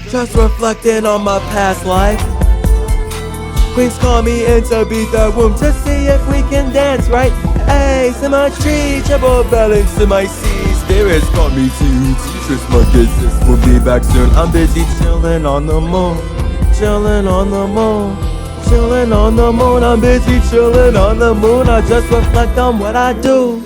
just reflecting on my past life. Queens call me in to beat the womb to see if we can dance right. Hey, symmetry, triple balance in my C. Spirits call me to teachers, my business will be back soon. I'm busy chilling on the moon, chilling on the moon, chilling on the moon. I'm busy chilling on the moon. I just reflect on what I do.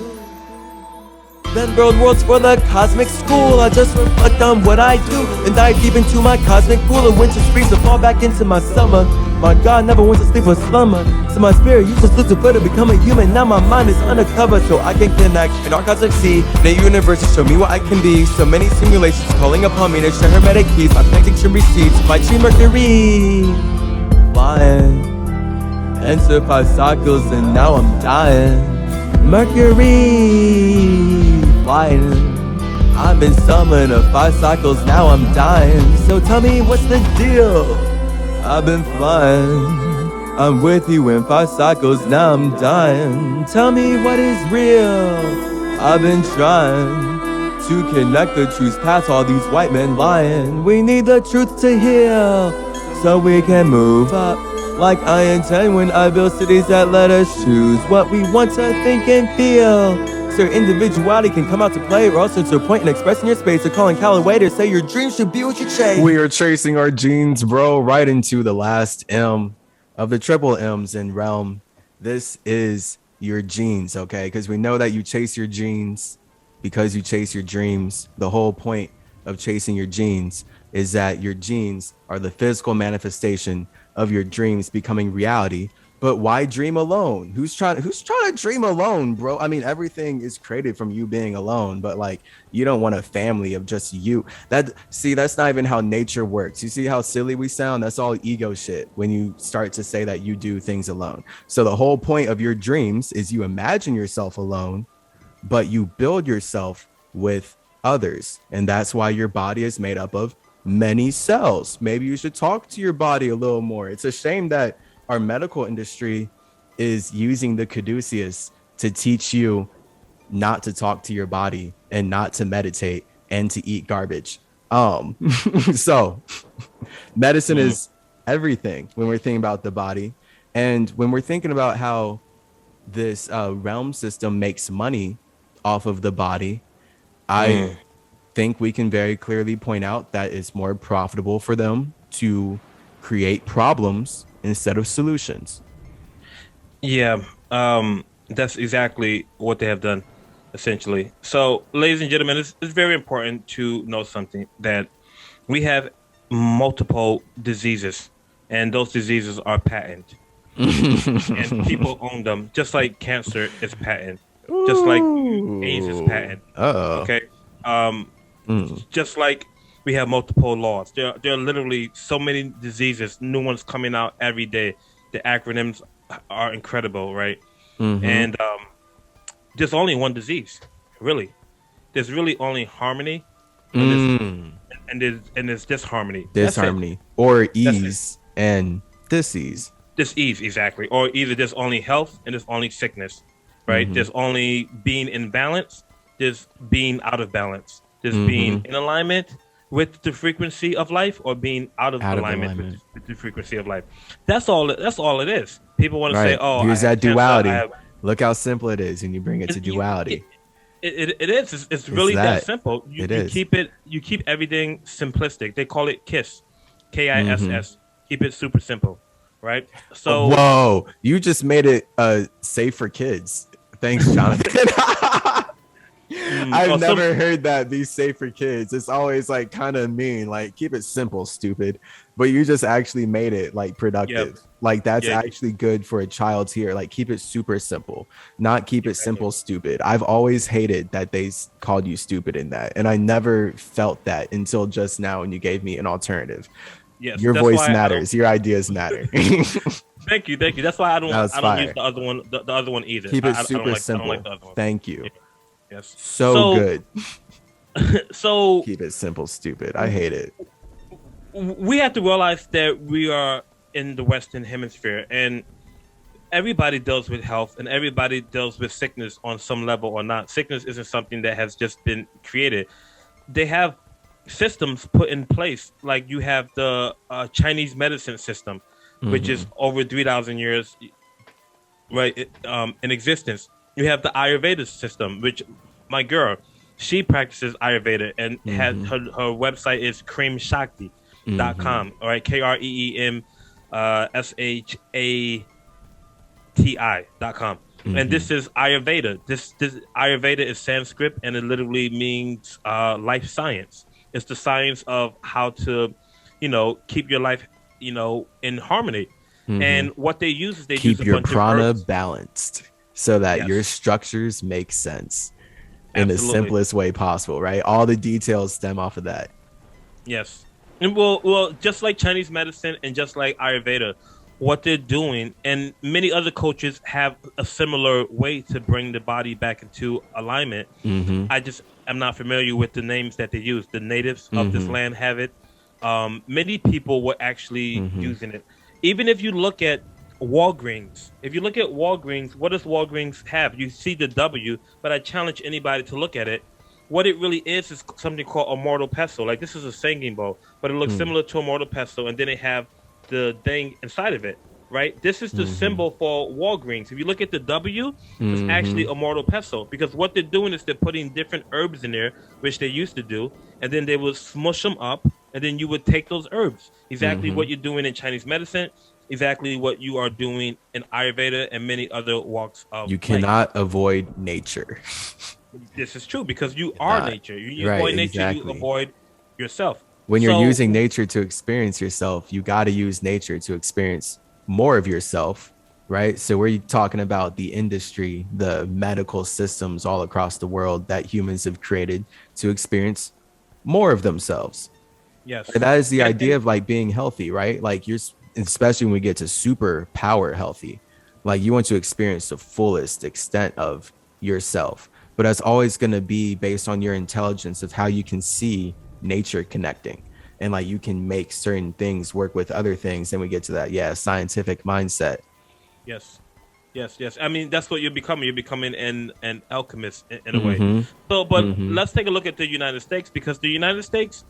Then world worlds for the cosmic school. I just reflect on what I do and dive deep into my cosmic pool of winter springs to fall back into my summer. My God never went to sleep or slumber. So my spirit used to slip to put to become a human. Now my mind is undercover so I can connect in our cosmic sea. In a universe to show me what I can be. So many simulations calling upon me to share hermetic keys. My connecting to receipts. My tree Mercury flying. Enter 5 cycles and now I'm dying. Mercury flying. I've been summoned to 5 cycles, now I'm dying. So tell me what's the deal? I've been flying. I'm with you in 5 cycles, now I'm dying. Tell me what is real. I've been trying to connect the truth past all these white men lying. We need the truth to heal so we can move up. Like I intend when I build cities that let us choose what we want to think and feel. So your individuality can come out to play, or else it's a point in expressing your space. Or calling Callaway to say your dreams should be what you chase. We are tracing our genes, bro, right into the last M of the triple M's in R.E.A.L.M. This is your genes, okay? Because we know that you chase your genes because you chase your dreams. The whole point of chasing your genes is that your genes are the physical manifestation of your dreams becoming reality. But why dream alone? Who's trying to dream alone, bro? I mean, everything is created from you being alone, but like you don't want a family of just you. That's not even how nature works. You see how silly we sound? That's all ego shit when you start to say that you do things alone. So the whole point of your dreams is you imagine yourself alone, but you build yourself with others. And that's why your body is made up of many cells. Maybe you should talk to your body a little more. It's a shame that our medical industry is using the caduceus to teach you not to talk to your body and not to meditate and to eat garbage. So medicine is everything when we're thinking about the body. And when we're thinking about how this realm system makes money off of the body, I think we can very clearly point out that it's more profitable for them to create problems instead of solutions. Yeah, that's exactly what they have done, essentially. So, ladies and gentlemen, it's very important to know something, that we have multiple diseases, and those diseases are patent. And people own them, just like cancer is patent, just like AIDS is patent. Okay? Just like we have multiple laws. There are literally so many diseases, new ones coming out every day. The acronyms are incredible, right? And there's only one disease, really. There's really only harmony, and there's disharmony. Disharmony, or ease and disease. Disease, exactly. Or either there's only health and there's only sickness, right? There's only being in balance, there's being out of balance. There's being in alignment with the frequency of life, or being out of alignment. With the frequency of life. That's all it is. People want to say, "Oh, here's that duality." Look how simple it is, and you bring it to duality. It is. It's really that simple. You keep everything simplistic. They call it KISS, KISS. Keep it super simple, right? So, whoa, you just made it safe for kids. Thanks, Jonathan. I've never heard that be safe for kids. It's always like kind of mean, like keep it simple, stupid. But you just actually made it like productive. Like that's actually good for a child's ear. Like keep it super simple, not keep it simple, stupid. I've always hated that they called you stupid in that. And I never felt that until just now when you gave me an alternative. Yes, your voice matters. Your ideas matter. Thank you. That's why I don't use the other one either. Keep it super simple. I don't like the other one. Thank you. Yes. So good. So keep it simple, stupid. I hate it. We have to realize that we are in the Western Hemisphere, and everybody deals with health, and everybody deals with sickness on some level or not. Sickness isn't something that has just been created. They have systems put in place. Like you have the Chinese medicine system, which is over 3,000 years, right, in existence. You have the Ayurveda system, which my girl, she practices Ayurveda and has her website is creamshakti.com. All right, KREEM SHATI.com. And this is Ayurveda. This Ayurveda is Sanskrit, and it literally means life science. It's the science of how to, keep your life, in harmony. And what they use is they use Keep a your bunch of prana herbs. balanced so that Yes. your structures make sense in the Absolutely. simplest way possible, right? All the details stem off of that. Yes. And well, just like Chinese medicine and just like Ayurveda, what they're doing, and many other cultures have a similar way to bring the body back into alignment. I'm not familiar with the names that they use. The natives of this land have it. Many people were actually using it. Even if you look at Walgreens, what does Walgreens have? You see the W, but I challenge anybody to look at it. What it really is something called a mortal pestle. Like this is a singing bowl, but it looks similar to a mortal pestle, and then they have the thing inside of it, right? This is the symbol for Walgreens. If you look at the W, it's actually a mortal pestle, because what they're doing is they're putting different herbs in there, which they used to do, and then they would smush them up, and then you would take those herbs. Exactly what you're doing in Chinese medicine, exactly what you are doing in Ayurveda and many other walks of You life. cannot avoid nature. This is true, because you are Not- nature. You right, avoid nature, you exactly. avoid yourself. When you're So- using nature to experience yourself, you got to use nature to experience more of yourself, right? So we're talking about the industry, the medical systems all across the world that humans have created to experience more of themselves. Yes, And that is the And- idea of like being healthy, right? Like especially when we get to super power healthy, like you want to experience the fullest extent of yourself, but that's always going to be based on your intelligence of how you can see nature connecting, and like you can make certain things work with other things. And we get to that, scientific mindset. Yes. I mean, that's what you're becoming. You're becoming an alchemist in a way. So, but let's take a look at the United States, because the United States,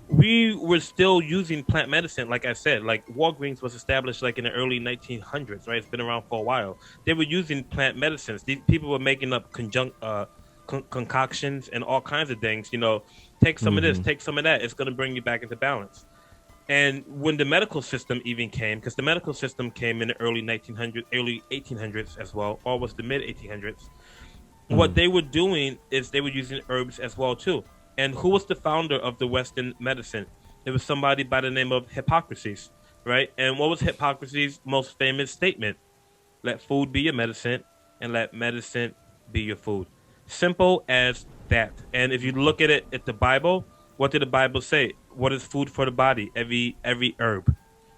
we were still using plant medicine. Like I said, like Walgreens was established like in the early 1900s, right? It's been around for a while. They were using plant medicines. These people were making up concoctions and all kinds of things. Take some of this, take some of that. It's going to bring you back into balance. And when the medical system even came, because the medical system came in the early 1800s as well, or was the mid 1800s, what they were doing is they were using herbs as well too. And who was the founder of the Western medicine? It was somebody by the name of Hippocrates, right? And what was Hippocrates' most famous statement? Let food be your medicine, and let medicine be your food. Simple as that. And if you look at it at the Bible, what did the Bible say? What is food for the body? Every herb.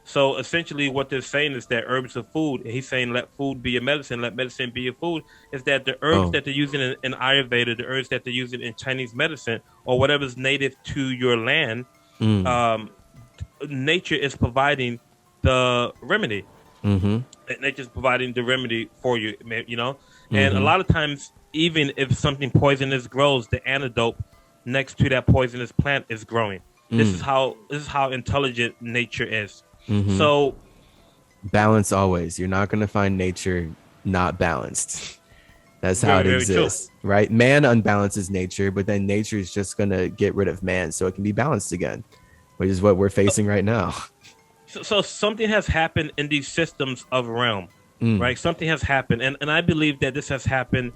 So essentially what they're saying is that herbs are food. And he's saying let food be your medicine, let medicine be your food. Is that the herbs that they're using in Ayurveda, the herbs that they're using in Chinese medicine, or whatever's native to your land, nature is providing the remedy. Nature's providing the remedy for you, And a lot of times, even if something poisonous grows, the antidote next to that poisonous plant is growing. This is how intelligent nature is. So Balance always. You're not going to find nature not balanced. That's how Very, it very true. exists, right? Man unbalances nature, but then nature is just going to get rid of man so it can be balanced again, which is what we're facing right now. So something has happened in these systems of realm, right? Something has happened, and I believe that this has happened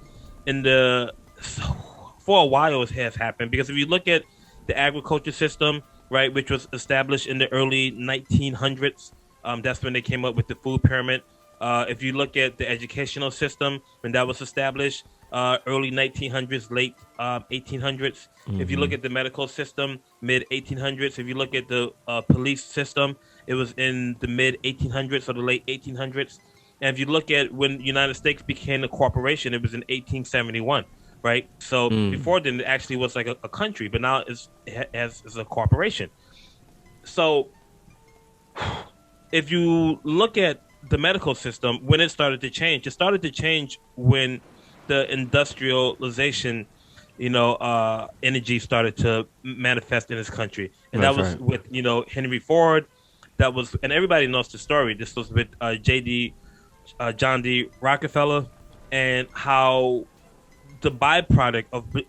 for a while. It has happened because if you look at the agriculture system, right, which was established in the early 1900s, that's when they came up with the food pyramid. If you look at the educational system, when that was established, early 1900s, late 1800s. If you look at the medical system, mid 1800s. If you look at the police system, it was in the mid 1800s or the late 1800s. And if you look at when the United States became a corporation, it was in 1871, right? So before then, it actually was like a country, but now it's a corporation. So if you look at the medical system, when it started to change when the industrialization energy started to manifest in this country, and that That's was right. with Henry Ford. That was, and everybody knows the story. This was with John D. Rockefeller, and how the byproduct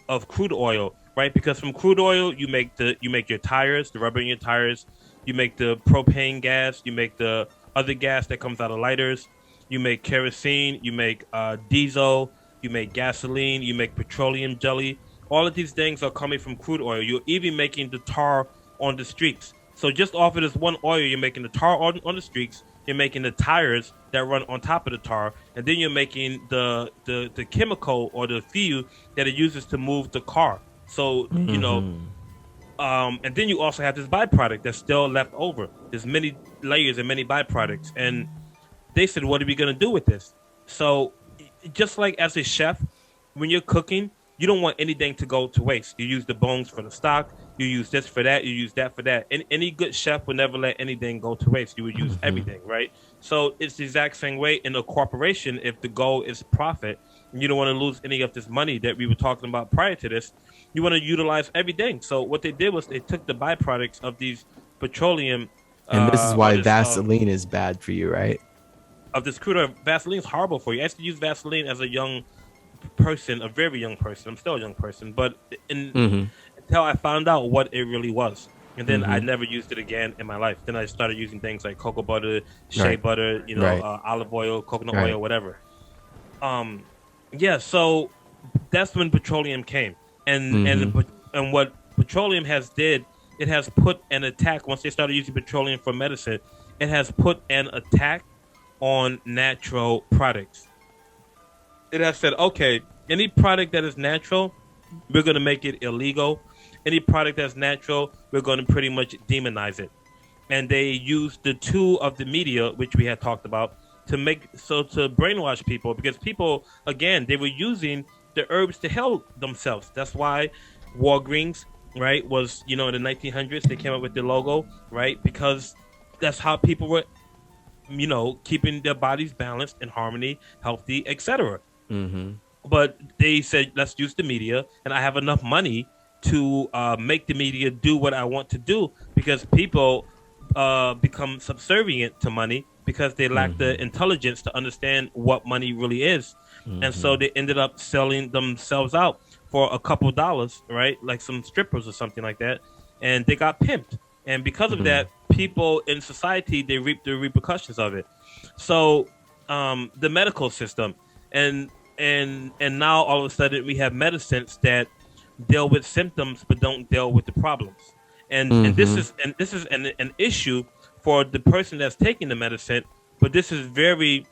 of crude oil, right? Because from crude oil, you make your tires, the rubber in your tires, you make the propane gas, you make the other gas that comes out of lighters, you make kerosene, you make diesel, you make gasoline, you make petroleum jelly. All of these things are coming from crude oil. You're even making the tar on the streets. So just off of this one oil, you're making the tar on the streets. You're making the tires that run on top of the tar, and then you're making the chemical or the fuel that it uses to move the car. So and then you also have this byproduct that's still left over. There's many layers and many byproducts, and they said, "What are we gonna do with this?" So, just like as a chef, when you're cooking, you don't want anything to go to waste. You use the bones for the stock. You use this for that. You use that for that. And any good chef would never let anything go to waste. You would use everything, right? So it's the exact same way in a corporation. If the goal is profit, and you don't want to lose any of this money that we were talking about prior to this, you want to utilize everything. So what they did was they took the byproducts of these petroleum, And this is why this, Vaseline is bad for you, right? of this crude oil. Vaseline is horrible for you. I used to use Vaseline as a young person, a very young person. I'm still a young person, but until I found out what it really was. And then I never used it again in my life. Then I started using things like cocoa butter, shea Right. butter, Right. olive oil, coconut Right. oil, whatever. Yeah, so that's when petroleum came, and what petroleum has did, it has put an attack. Once they started using petroleum for medicine, it has put an attack on natural products. It has said, okay, any product that is natural, we're going to make it illegal. Any product that's natural, we're going to pretty much demonize it. And they used the tool of the media, which we had talked about, to brainwash people, because people, again, they were using the herbs to heal themselves. That's why Walgreens, right, was, in the 1900s, they came up with the logo, right, because that's how people were, keeping their bodies balanced, in harmony, healthy, etc. But they said, let's use the media, and I have enough money to make the media do what I want to do, because people become subservient to money because they lack the intelligence to understand what money really is. And so they ended up selling themselves out for a couple dollars, right? Like some strippers or something like that. And they got pimped. And because of that, people in society, they reap the repercussions of it. So the medical system, and now all of a sudden we have medicines that deal with symptoms but don't deal with the problems. And this is an issue for the person that's taking the medicine, but this is very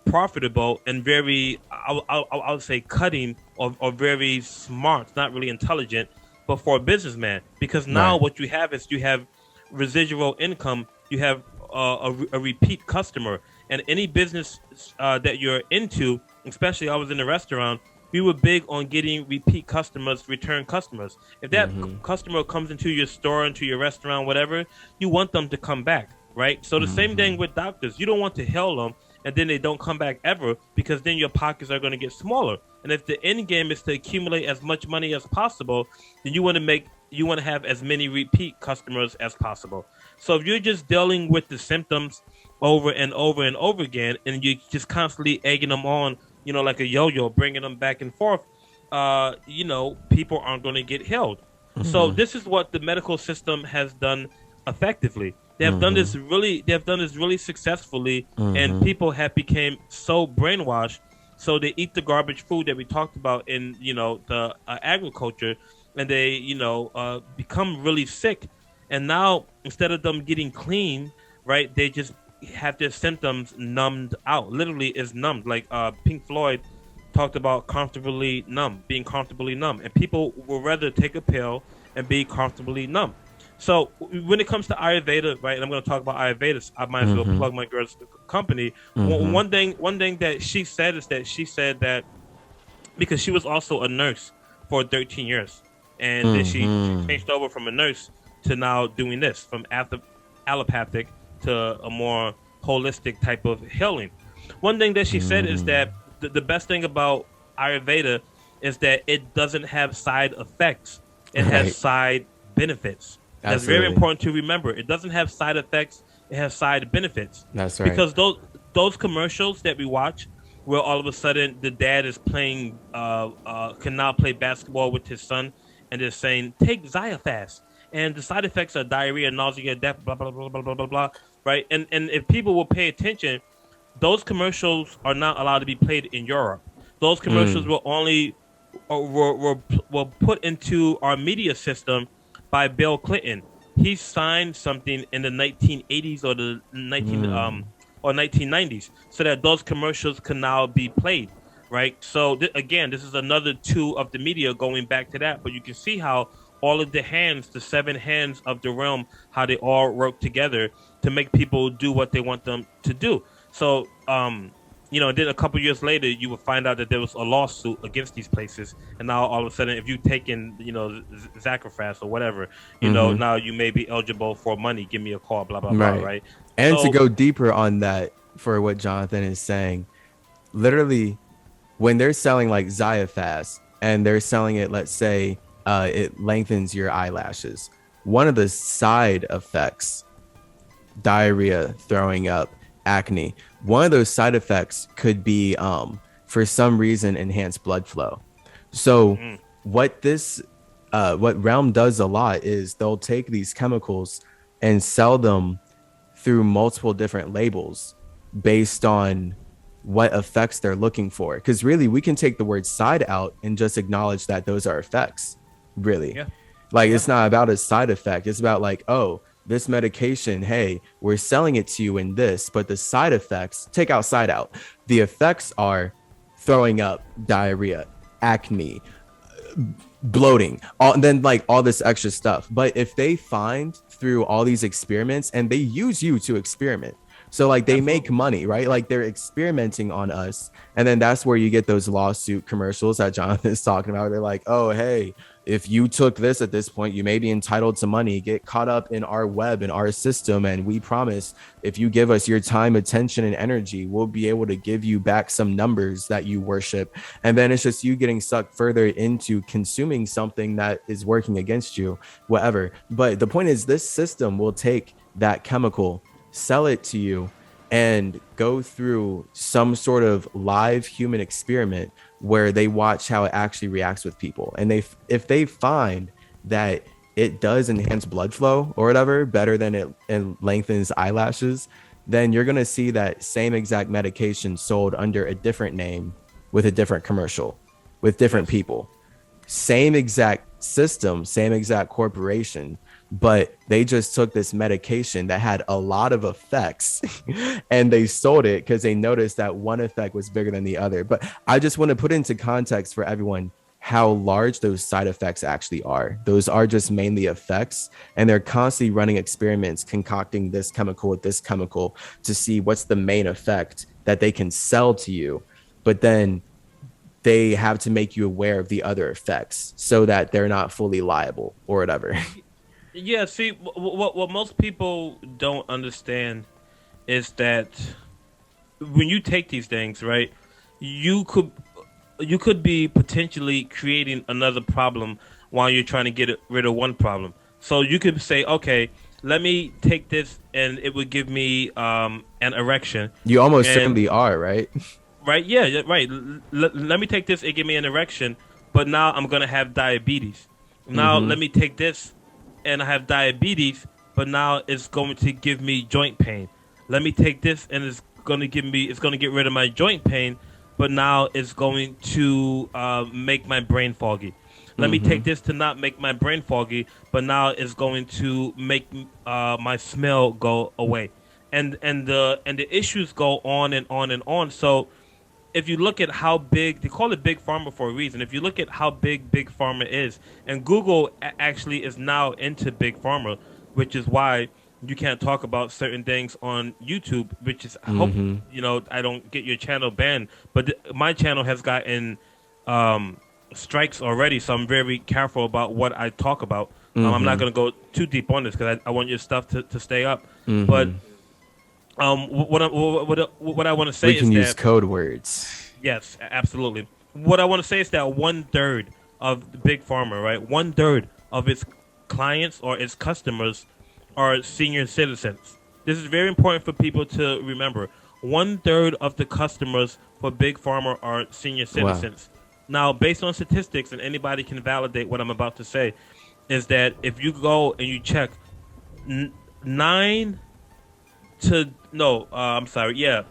profitable and very, I would say, cutting or very smart. It's not really intelligent, but for a businessman, because now Right. what you have is you have residual income, you have a repeat customer, and any business that you're into, especially I was in the restaurant, we were big on getting repeat customers, return customers. If that customer comes into your store, into your restaurant, whatever, you want them to come back, right? So the same thing with doctors. You don't want to heal them and then they don't come back ever, because then your pockets are going to get smaller. And if the end game is to accumulate as much money as possible, then you want to have as many repeat customers as possible. So if you're just dealing with the symptoms over and over and over again, and you're just constantly egging them on, like a yo-yo, bringing them back and forth, people aren't going to get healed. So this is what the medical system has done effectively. They have done this really successfully, and people have become so brainwashed. So they eat the garbage food that we talked about in, the agriculture, and they, become really sick. And now, instead of them getting clean, right, they just have their symptoms numbed out. Literally is numbed. Like Pink Floyd talked about being comfortably numb. And people will rather take a pill and be comfortably numb. So when it comes to Ayurveda, right, and I'm going to talk about Ayurveda, I might as well plug my girl's company. One thing that she said is that she said that because she was also a nurse for 13 years, and then she changed over from a nurse to now doing this, from allopathic to a more holistic type of healing. One thing that she said is that the best thing about Ayurveda is that it doesn't have side effects. It Right. has side benefits. That's very Absolutely. important to remember. It doesn't have side effects. It has side benefits. That's right. Because those commercials that we watch, where all of a sudden the dad is playing, can now play basketball with his son, and they're saying take Xiafast, and the side effects are diarrhea, nausea, death, blah blah blah blah blah blah blah. Right? And if people will pay attention, those commercials are not allowed to be played in Europe. Those commercials were only were put into our media system by Bill Clinton. He signed something in the 1980s or the 1990s, so that those commercials can now be played. Right. So again, this is another tool of the media going back to that. But you can see how all of the hands, the 7 hands of the realm, how they all work together to make people do what they want them to do. So, then a couple years later, you would find out that there was a lawsuit against these places, and now all of a sudden, if you take in, Zacafras or whatever, now you may be eligible for money. Give me a call, blah blah blah, right? And to go deeper on that, for what Jonathan is saying, literally, when they're selling like Xiafast and they're selling it, let's say it lengthens your eyelashes. One of the side effects, diarrhea, throwing up, acne. One of those side effects could be, for some reason, enhanced blood flow. So what R.E.A.L.M does a lot is they'll take these chemicals and sell them through multiple different labels based on what effects they're looking for. Because really, we can take the word side out and just acknowledge that those are effects. Really, it's not about a side effect. It's about like, oh, this medication, hey, we're selling it to you in this, but the side effects, take out side out. The effects are throwing up, diarrhea, acne, bloating, and then like all this extra stuff. But if they find through all these experiments, and they use you to experiment, so like they make money, right? Like they're experimenting on us. And then that's where you get those lawsuit commercials that Jonathan is talking about. They're like, oh, hey, if you took this at this point, you may be entitled to money. Get caught up in our web and our system. And we promise if you give us your time, attention, and energy, we'll be able to give you back some numbers that you worship. And then it's just you getting sucked further into consuming something that is working against you, whatever. But the point is, this system will take that chemical, sell it to you, and go through some sort of live human experiment where they watch how it actually reacts with people. And if they find that it does enhance blood flow or whatever better than it lengthens eyelashes, then you're going to see that same exact medication sold under a different name with a different commercial with different people. Same exact system, same exact corporation, but they just took this medication that had a lot of effects and they sold it because they noticed that one effect was bigger than the other. But I just want to put into context for everyone how large those side effects actually are. Those are just mainly effects, and they're constantly running experiments, concocting this chemical with this chemical to see what's the main effect that they can sell to you. But then they have to make you aware of the other effects so that they're not fully liable or whatever. Yeah, see, what most people don't understand is that when you take these things, right, you could be potentially creating another problem while you're trying to get rid of one problem. So you could say, okay, let me take this and it would give me an erection. You almost certainly are, right? Right, yeah, right. Let me take this and give me an erection, but now I'm going to have diabetes. Now let me take this and I have diabetes, but now it's going to give me joint pain. Let me take this and it's going to get rid of my joint pain, but now it's going to make my brain foggy. Let me take this to not make my brain foggy, but now it's going to make my smell go away. And the issues go on and on and on. So if you look at how big, they call it Big Pharma for a reason. If you look at how big Big Pharma is, and Google actually is now into Big Pharma, which is why you can't talk about certain things on YouTube, which is, I hope, I don't get your channel banned. But my channel has gotten strikes already, so I'm very careful about what I talk about. I'm not going to go too deep on this because I want your stuff to stay up. But what I want to say is we can use that, code words. yes, absolutely. what I want to say is that 1/3 of the big pharma, right? 1/3 of its clients or its customers are senior citizens. This is very important for people to remember. 1/3 of the customers for big pharma are senior Wow. citizens. Now, based on statistics, and anybody can validate what I'm about to say, is that if you go and you check n- nine to no, I'm sorry, yeah,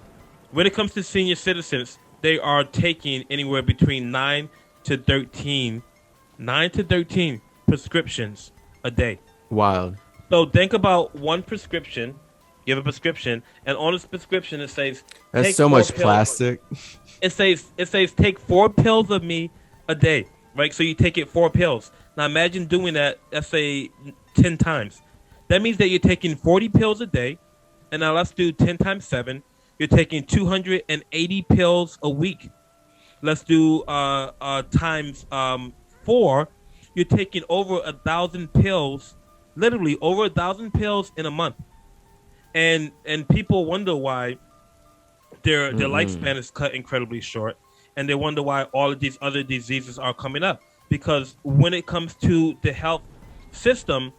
when it comes to senior citizens, they are taking anywhere between to 13, 9 to 13 prescriptions a day. Wild. So think about one prescription. You have a prescription, and on this prescription it says That's take so four much pills. plastic. It says take 4 pills of me a day, right? So you take it 4 pills. Now imagine doing that. Let's say 10 times. That means that you're taking 40 pills a day, and now let's do 10 times 7. You're taking 280 pills a week. Let's do times 4. You're taking over 1,000 pills, literally over 1,000 pills in a month, and people wonder why their lifespan is cut incredibly short, and they wonder why all of these other diseases are coming up. Because when it comes to the health system,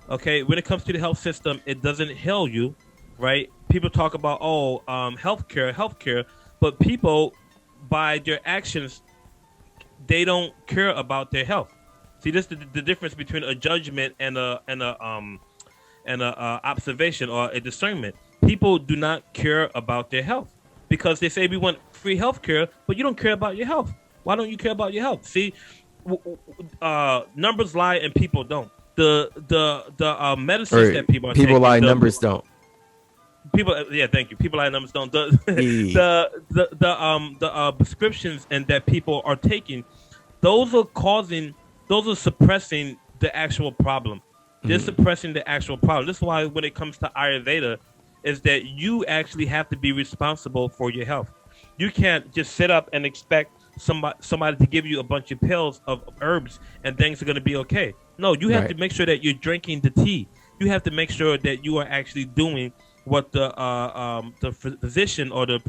okay, when it comes to the health system, it doesn't heal you, right? People talk about healthcare, but people by their actions they don't care about their health. See, this is the difference between a judgment and a observation or a discernment. People do not care about their health because they say we want free health care, but you don't care about your health. Why don't you care about your health? See, numbers lie and people don't. The medicines Or that people are people taking, lie, numbers don't. yeah, thank you. People lie, numbers don't. The E. the prescriptions and that people are taking, those are suppressing the actual problem. They're suppressing the actual problem. This is why when it comes to Ayurveda, is that you actually have to be responsible for your health. You can't just sit up and expect somebody to give you a bunch of pills of herbs and things are going to be okay. No, you have to Right. make sure that you're drinking the tea. You have to make sure that you are actually doing what the physician or the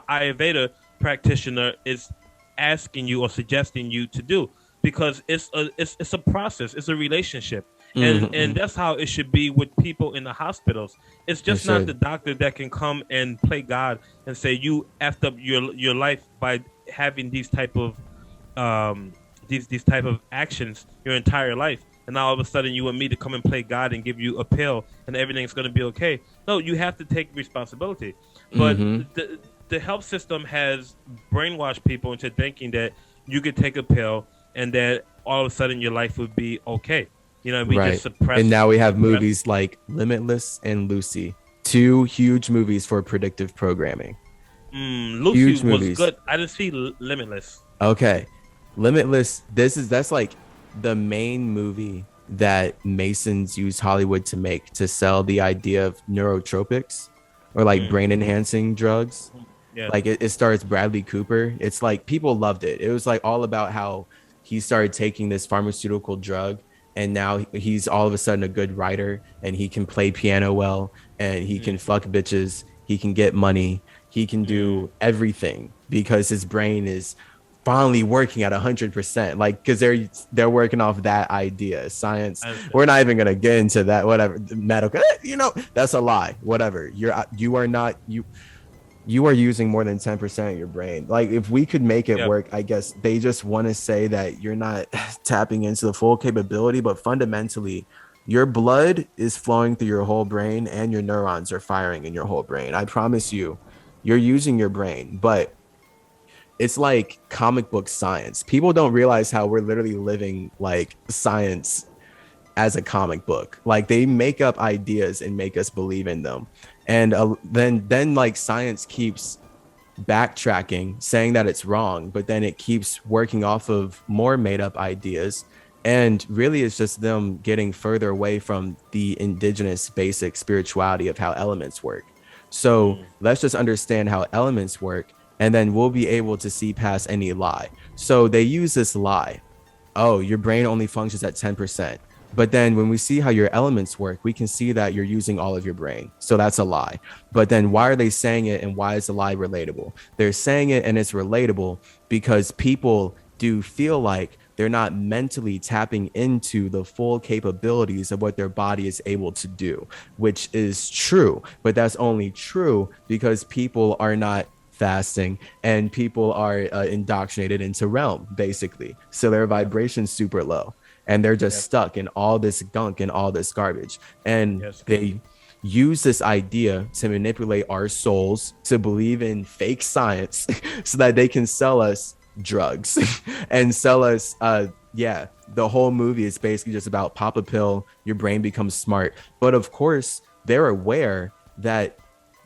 Ayurveda practitioner is asking you or suggesting you to do, because it's a process, it's a relationship, and that's how it should be with people in the hospitals. It's just It not should. the doctor that can come and play God and say you effed up your life by having these type of actions your entire life, and now all of a sudden you want me to come and play God and give you a pill and everything's going to be okay. No, you have to take responsibility. But the health system has brainwashed people into thinking that you could take a pill and that all of a sudden your life would be okay. We Right. just suppress. And now we have suppress- movies like Limitless and Lucy, two huge movies for predictive programming. Lucy Huge was movies. good. I didn't see Limitless. Okay. Limitless, that's like the main movie that Masons use Hollywood to make to sell the idea of neurotropics or like brain enhancing drugs. Yeah. Like it stars Bradley Cooper. It's like people loved it. It was like all about how he started taking this pharmaceutical drug and now he's all of a sudden a good writer and he can play piano well and he can fuck bitches. He can get money. He can do everything because his brain is finally working at 100%. Like, because they're working off that idea. Science. We're not even gonna get into that. Whatever. Medical. That's a lie. Whatever. You are using more than 10% of your brain. Like, if we could make it work, I guess they just want to say that you're not tapping into the full capability, but fundamentally your blood is flowing through your whole brain and your neurons are firing in your whole brain. I promise you, you're using your brain, but it's like comic book science. People don't realize how we're literally living like science as a comic book. Like, they make up ideas and make us believe in them. And then like science keeps backtracking, saying that it's wrong, but then it keeps working off of more made up ideas. And really it's just them getting further away from the indigenous basic spirituality of how elements work. So let's just understand how elements work, and then we'll be able to see past any lie. So they use this lie. Oh, your brain only functions at 10%. But then when we see how your elements work, we can see that you're using all of your brain. So that's a lie. But then why are they saying it, and why is the lie relatable? They're saying it and it's relatable because people do feel like they're not mentally tapping into the full capabilities of what their body is able to do, which is true. But that's only true because people are not fasting and people are indoctrinated into realm, basically. So their vibration's super low and they're just stuck in all this gunk and all this garbage. And they use this idea to manipulate our souls to believe in fake science so that they can sell us drugs and sell us the whole movie is basically just about pop a pill, your brain becomes smart. But of course they're aware that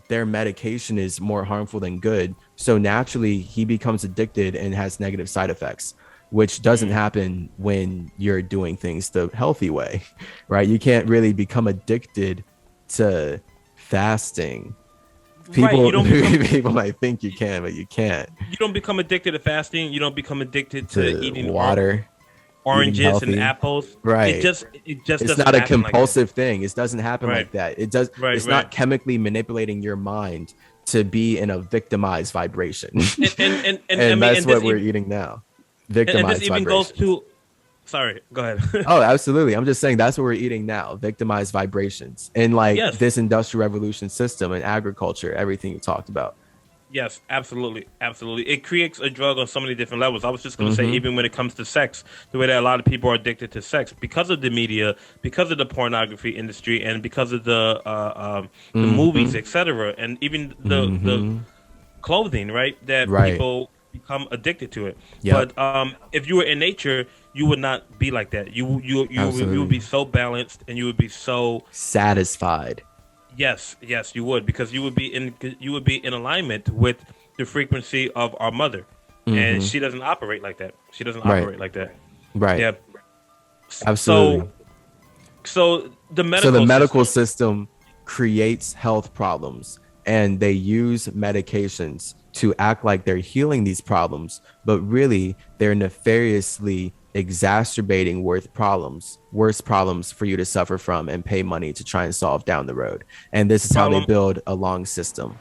their medication is more harmful than good, so naturally he becomes addicted and has negative side effects, which doesn't happen when you're doing things the healthy way, right? You can't really become addicted to fasting. People, people might think you can, but you can't. You don't become addicted to fasting. You don't become addicted to eating water, oranges and apples. Right. It just it's not a compulsive thing. It doesn't happen like that. It does. It's not chemically manipulating your mind to be in a victimized vibration. And that's what we're eating now. Victimized and this even vibration. goes to. Sorry, go ahead. Oh, absolutely. I'm just saying that's what we're eating now. Victimized vibrations in this industrial revolution system and agriculture, everything you talked about. Yes, absolutely. Absolutely. It creates a drug on so many different levels. I was just going to say, even when it comes to sex, the way that a lot of people are addicted to sex because of the media, because of the pornography industry, and because of the movies, etc., and even the clothing, right? That people become addicted to it. Yep. But if you were in nature, you would not be like that. You would be so balanced and you would be so satisfied. Yes, you would, because you would be in alignment with the frequency of our mother, and she doesn't operate like that. She doesn't operate like that. Right. Yeah. Absolutely. So the medical system creates health problems, and they use medications to act like they're healing these problems, but really they're nefariously exacerbating worse problems for you to suffer from and pay money to try and solve down the road. And this is how they build a long system.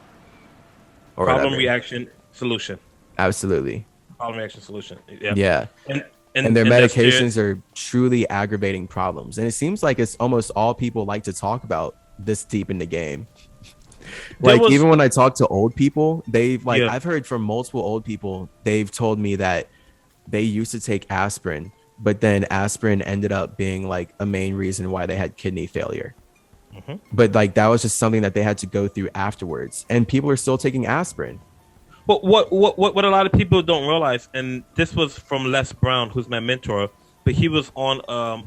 Or problem, reaction, solution. Absolutely. Problem, reaction, solution. Yeah. And their medications are truly aggravating problems. And it seems like it's almost all people like to talk about this deep in the game. Even when I talk to old people, I've heard from multiple old people, they've told me that they used to take aspirin, but then aspirin ended up being like a main reason why they had kidney failure. But that was just something that they had to go through afterwards, and people are still taking aspirin. But what a lot of people don't realize, and this was from Les Brown, who's my mentor, but he was on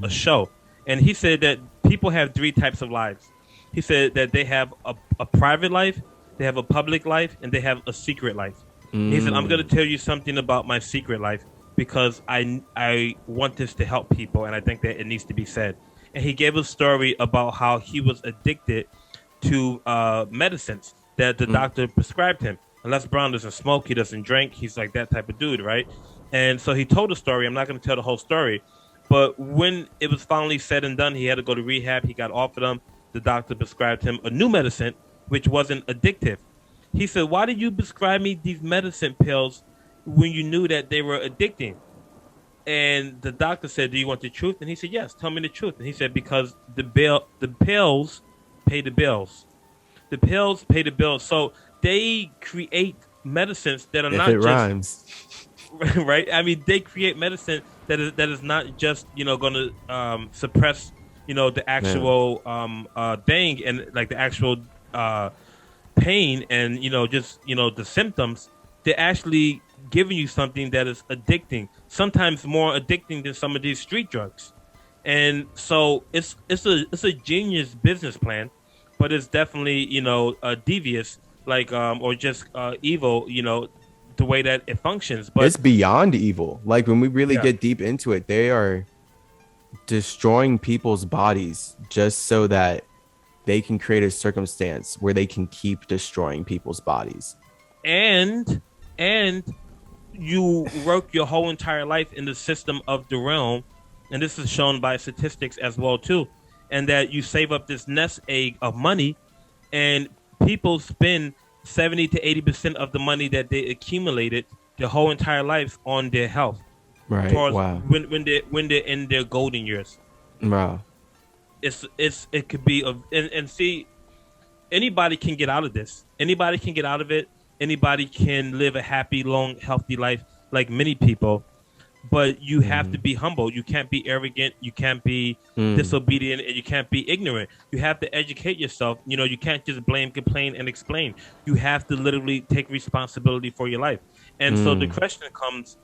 a show, and he said that people have three types of lives. He said that they have a private life, they have a public life, and they have a secret life. He said, I'm going to tell you something about my secret life because I want this to help people, and I think that it needs to be said. And he gave a story about how he was addicted to medicines that the doctor prescribed him. And Les Brown doesn't smoke, he doesn't drink, he's like that type of dude, right? And so he told a story. I'm not going to tell the whole story, but when it was finally said and done, he had to go to rehab. He got off of them. The doctor prescribed him a new medicine, which wasn't addictive. He said, why did you prescribe me these medicine pills when you knew that they were addicting? And the doctor said, do you want the truth? And he said, yes, tell me the truth. And he said, because the pills pay the bills. The pills pay the bills. So they create medicines that are not just... rhymes. Right? I mean, they create medicine that is not just, going to suppress, the actual thing and like the actual pain and, the symptoms. They're actually giving you something that is addicting, sometimes more addicting than some of these street drugs. And so it's a genius business plan, but it's definitely, devious, or just evil, the way that it functions. But it's beyond evil. Like when we really get deep into it, they are destroying people's bodies just so that they can create a circumstance where they can keep destroying people's bodies. And you work your whole entire life in the system of the realm, and this is shown by statistics as well too, and that you save up this nest egg of money, and people spend 70 to 80% of the money that they accumulated their whole entire life on their health. Right. Towards Wow. when they're in their golden years. Wow. It could be and see, anybody can get out of this. Anybody can get out of it. Anybody can live a happy, long, healthy life like many people. But you have to be humble. You can't be arrogant. You can't be disobedient, and you can't be ignorant. You have to educate yourself. You know, you can't just blame, complain, and explain. You have to literally take responsibility for your life. And so the question comes: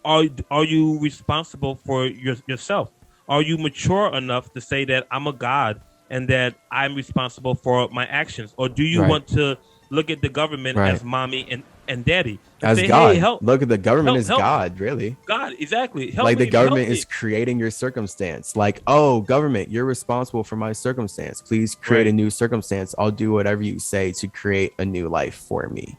Are you responsible for yourself? Are you mature enough to say that I'm a God and that I'm responsible for my actions? Or do you want to look at the government as mommy and daddy? And as say, God. hey, help. Look at the government as help God, really. God, exactly. Help like me, the government help me. is creating your circumstance. Like, oh, government, you're responsible for my circumstance. Please create a new circumstance. I'll do whatever you say to create a new life for me.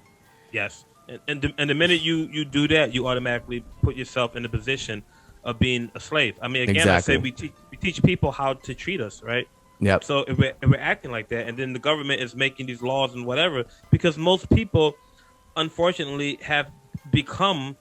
Yes. And the minute you do that, you automatically put yourself in the position of being a slave. I mean, again, I say we teach people how to treat us, right? Yep. So if we're acting like that, and then the government is making these laws and whatever, because most people, unfortunately, have become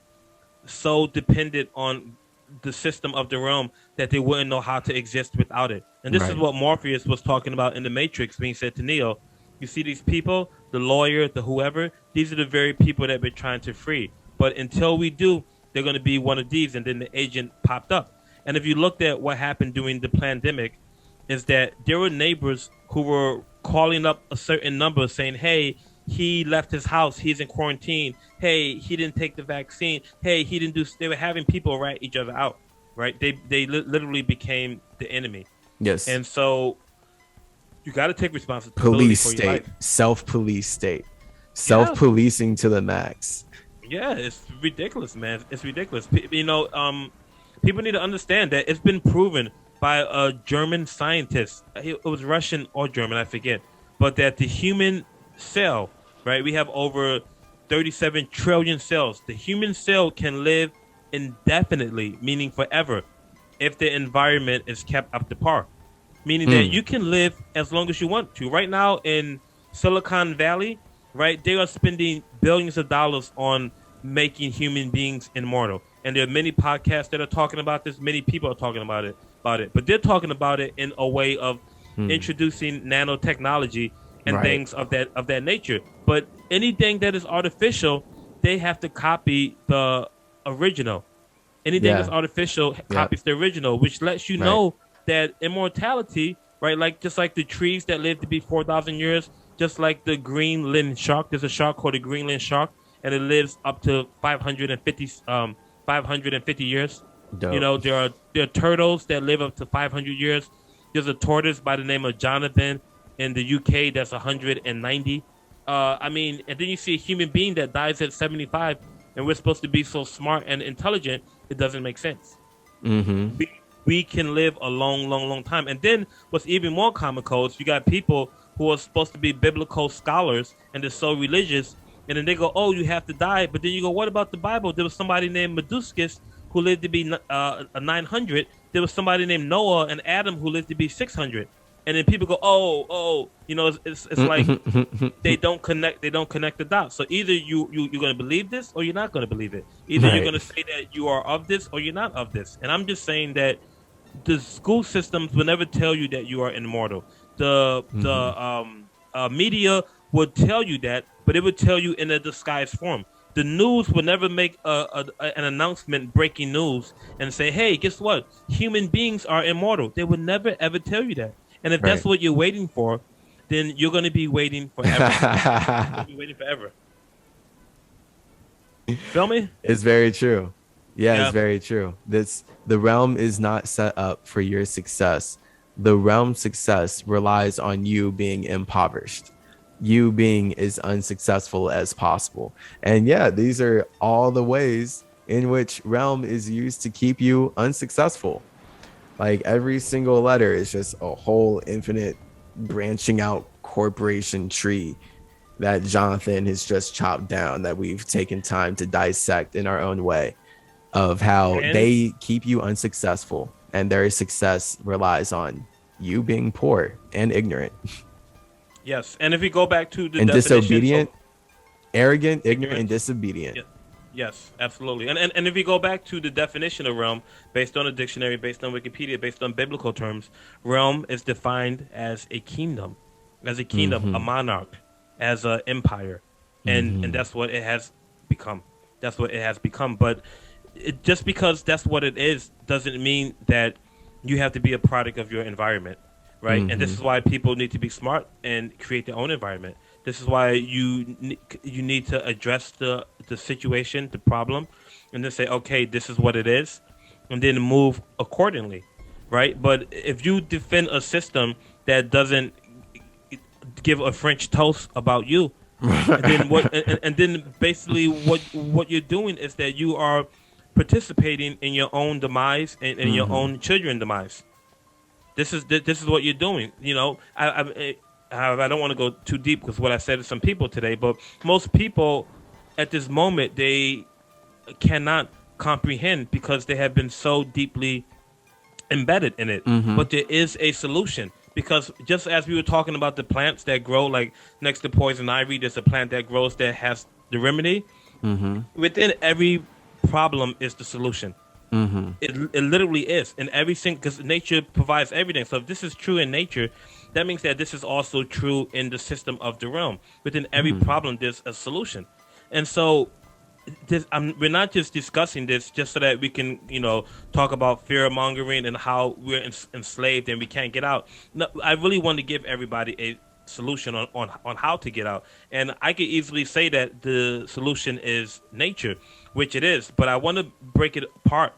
so dependent on the system of the realm that they wouldn't know how to exist without it. And this is what Morpheus was talking about in the Matrix, being said to Neo. You see these people, the lawyer, the whoever, these are the very people that we're trying to free. But until we do, they're going to be one of these. And then the agent popped up. And if you looked at what happened during the pandemic, is that there were neighbors who were calling up a certain number saying, hey, he left his house, he's in quarantine. Hey, he didn't take the vaccine. Hey, he didn't do. They were having people rat each other out, right? They literally became the enemy. Yes. And so you got to take responsibility for your life. Self-police state, self-policing to the max. Yeah, it's ridiculous, man. It's ridiculous. You know, people need to understand that it's been proven by a German scientist. It was Russian or German, I forget. But that the human cell, right? We have over 37 trillion cells. The human cell can live indefinitely, meaning forever, if the environment is kept up to par. Meaning that you can live as long as you want to. Right now in Silicon Valley, right, they are spending billions of dollars on making human beings immortal. And there are many podcasts that are talking about this. Many people are talking about it. But they're talking about it in a way of introducing nanotechnology and things of that nature. But anything that is artificial, they have to copy the original. Anything that's artificial copies the original, which lets you know that immortality, right? Like just like the trees that live to be 4,000 years, just like the Greenland shark. There's a shark called the Greenland shark, and it lives up to 550 years. Dope. You know, there are turtles that live up to 500 years. There's a tortoise by the name of Jonathan in the UK that's 190. I mean, and then you see a human being that dies at 75, and we're supposed to be so smart and intelligent. It doesn't make sense. Mm-hmm. We can live a long, long, long time. And then what's even more comical is you got people who are supposed to be biblical scholars and they're so religious, and then they go, oh, you have to die. But then you go, what about the Bible? There was somebody named Meduscus who lived to be 900. There was somebody named Noah and Adam who lived to be 600. And then people go, oh, you know, it's like they don't connect the dots. So either you're going to believe this or you're not going to believe it. Either you're going to say that you are of this or you're not of this. And I'm just saying that the school systems will never tell you that you are immortal. The media would tell you that, but it would tell you in a disguised form. The news will never make an announcement, breaking news, and say, hey, guess what? Human beings are immortal. They would never, ever tell you that. And if that's what you're waiting for, then you're going to be waiting forever. You'll be waiting forever. Feel me? It's very true. Yeah, it's very true. The realm is not set up for your success. The realm's success relies on you being impoverished, you being as unsuccessful as possible. And yeah, these are all the ways in which realm is used to keep you unsuccessful. Like every single letter is just a whole infinite branching out corporation tree that Jonathan has just chopped down, that we've taken time to dissect in our own way, of how they keep you unsuccessful and their success relies on you being poor and ignorant Yes, and if we go back to the and definition, so disobedient, arrogant, ignorant, and ignorance. disobedient. Yeah, yes, absolutely. And if we go back to the definition of realm, based on a dictionary, based on Wikipedia, based on biblical terms, realm is defined as a kingdom, a monarch, as an empire, and that's what it has become. That's what it has become. But just because that's what it is doesn't mean that you have to be a product of your environment, right? And this is why people need to be smart and create their own environment. This is why you need to address the situation, the problem, and then say, okay, this is what it is, and then move accordingly, right? But if you defend a system that doesn't give a French toast about you, and then basically what you're doing is that you are participating in your own demise and your own children's demise. This is what you're doing. You know, I don't want to go too deep because what I said to some people today, but most people at this moment they cannot comprehend because they have been so deeply embedded in it. But there is a solution because just as we were talking about the plants that grow like next to poison ivy, there's a plant that grows that has the remedy. Within every problem is the solution. It literally is in everything because nature provides everything. So if this is true in nature, that means that this is also true in the system of the realm. Within every problem, there's a solution, and so we're not just discussing this just so that we can, talk about fear mongering and how we're enslaved and we can't get out. No, I really want to give everybody a solution on how to get out. And I could easily say that the solution is nature, which it is, but I want to break it apart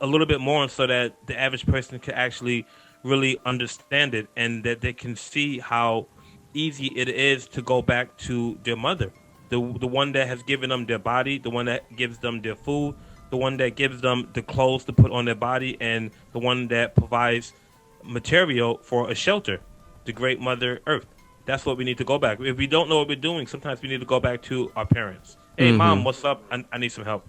a little bit more so that the average person can actually really understand it and that they can see how easy it is to go back to their mother. The one that has given them their body, the one that gives them their food, the one that gives them the clothes to put on their body, and the one that provides material for a shelter, the great Mother Earth. That's what we need to go back. If we don't know what we're doing, sometimes we need to go back to our parents. Hey, mom, what's up? I need some help.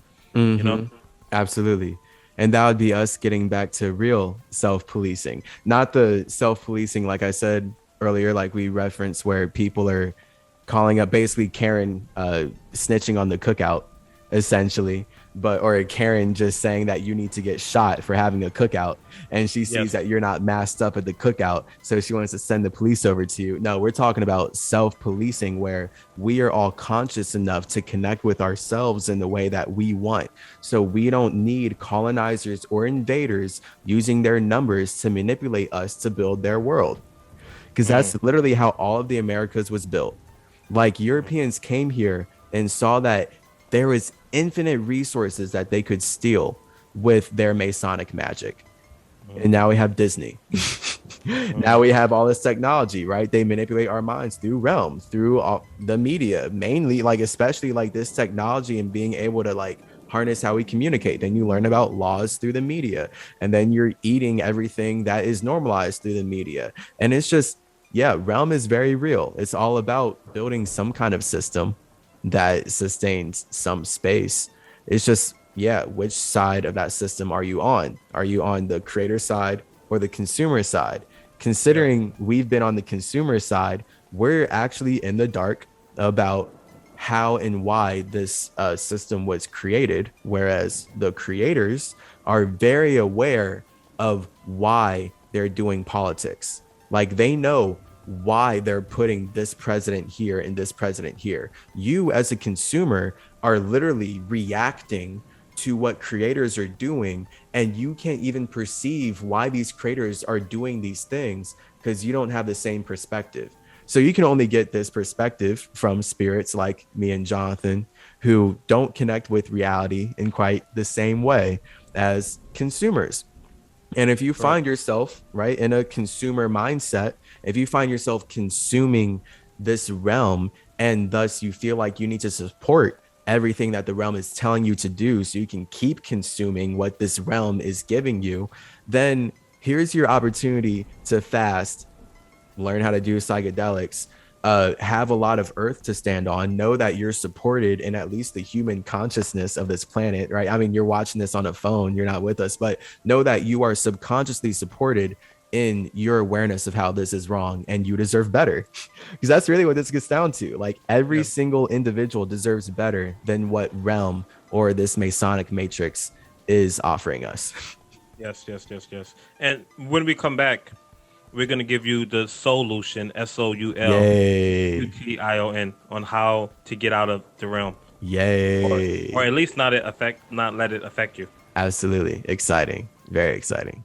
Absolutely. And that would be us getting back to real self-policing, not the self-policing, like I said earlier, like we referenced, where people are calling up basically Karen snitching on the cookout, essentially, or Karen just saying that you need to get shot for having a cookout, and she sees that you're not masked up at the cookout, so she wants to send the police over to you. No, we're talking about self-policing, where we are all conscious enough to connect with ourselves in the way that we want, so we don't need colonizers or invaders using their numbers to manipulate us to build their world, because that's literally how all of the Americas was built. Like, Europeans came here and saw that there was infinite resources that they could steal with their Masonic magic. And now we have Disney. Now we have all this technology, right? They manipulate our minds through R.E.A.L.M, through the media, mainly, like, especially like this technology and being able to like harness how we communicate. Then you learn about laws through the media, and then you're eating everything that is normalized through the media. And it's just, R.E.A.L.M is very real. It's all about building some kind of system that sustains some space. It's just, which side of that system are you on? Are you on the creator side or the consumer side? Considering we've been on the consumer side, we're actually in the dark about how and why this system was created, whereas the creators are very aware of why they're doing politics. Like, they know why they're putting this president here and this president here. You as a consumer are literally reacting to what creators are doing, and you can't even perceive why these creators are doing these things because you don't have the same perspective. So you can only get this perspective from spirits like me and Jonathan, who don't connect with reality in quite the same way as consumers. And if you find yourself right in a consumer mindset, if you find yourself consuming this realm, and thus you feel like you need to support everything that the realm is telling you to do so you can keep consuming what this realm is giving you, then here's your opportunity to fast, learn how to do psychedelics, have a lot of earth to stand on. Know that you're supported in at least the human consciousness of this planet, right? I mean, you're watching this on a phone, you're not with us, but know that you are subconsciously supported in your awareness of how this is wrong, and you deserve better. Because that's really what this gets down to. Like, every single individual deserves better than what realm or this Masonic matrix is offering us. Yes. And when we come back, we're going to give you the solution, Yay. SOULUTION, on how to get out of the realm. Yay. Or at least not let it affect you. Absolutely. Exciting. Very exciting.